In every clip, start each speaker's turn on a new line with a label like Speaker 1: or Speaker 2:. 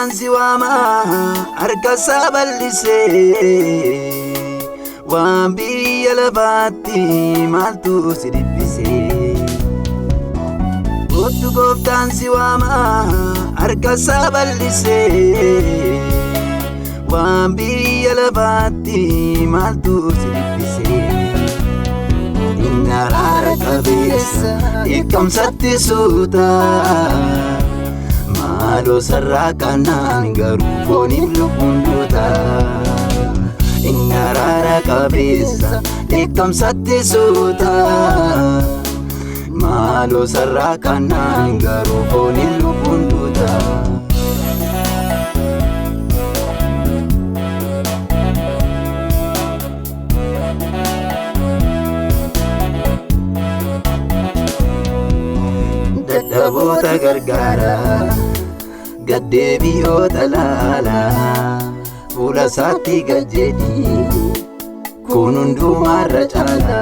Speaker 1: gooftaan si waama harkasaa bal'isee waan biyya lafaatti maaltu si dhibbisee kottu gooftaan si waama harkasaa bal'isee waan biyya lafaatti maaltu si dhibbisee Araara qabeessa hiikamsatti suuta maaloo sarraa kanaan garuu fooniif lubbuun duuta Araara qabeessa hiikamsatti suuta maaloo sarraa kanaan garuu fooniif lubbuun duuta Dadhaboota gargaara gaddeebi'oota laala fuula isaatti gajjeedhi kun hundumaarra caala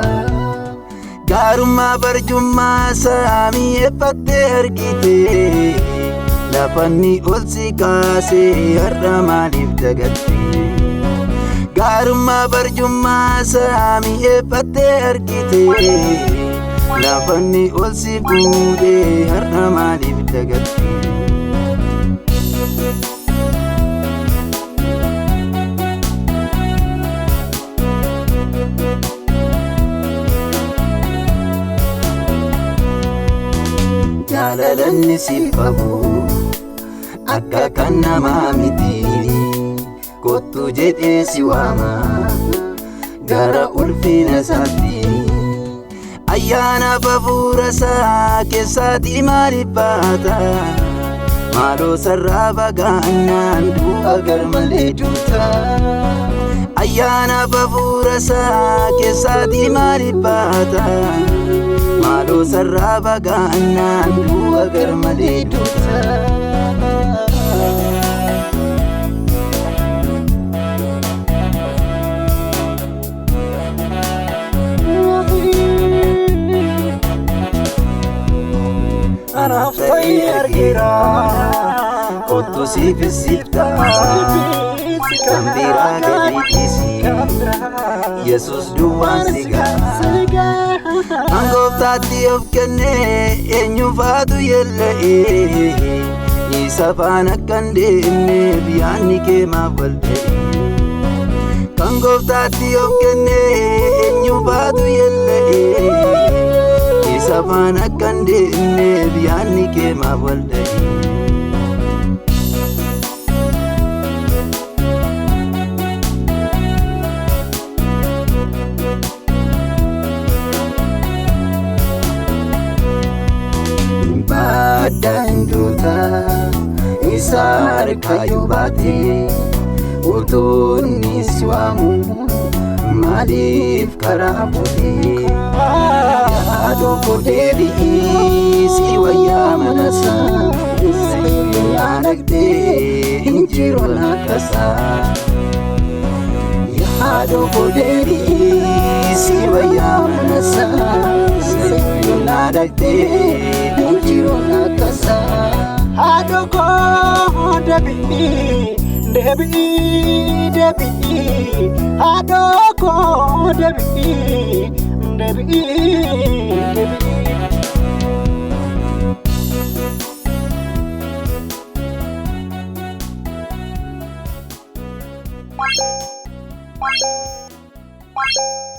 Speaker 1: gaarummaa barjummaa isaa mi'eeffattee argite lafanni ol si kaasee har'a maaliif dagatte gaarummaa barjummaa isaa mi'eeffattee argite lafanni ol si fuudhee har'a maaliif dagatte jaalalanni siif qabu akka kan namaa miti kottu jedhee si waama gara ulfina isaatti ayyaana hafuura isaa keessatti maaliif baata maaloo sarraa fagaannaan du'a garmalee duuta ayyaana hafuura isaa keessatti maaliif baata maaloo sarraa fagaannaan du'a garmalee duuta Anaaf ta'ii argira kottu siifis sifta kan biraa gadi dhiisi Yesuus duwwaan si ga'a kan gooftaatti of kennee eenyufaatu yella'ee isa faana kan deemneef yaadni kee maaf wal ta'e kan gooftaatti of kennee eenyufaatu yella'ee isa faana kan deemneef yaadni kee maaf wal ta'e baadaan duuta isa harkayyuu baate utuu inni si waamu maaliif karaa buutee yaaduu koo deebi'ii si wayyaa manasaa sayyoo nagdee injiroon akkasaa yaaduu koo deebi'ii si wayyaa manasaa sayyoo nagdee injiroon akkasaa yaaduu koo deebi'ii Debi, adoko, Debi. What?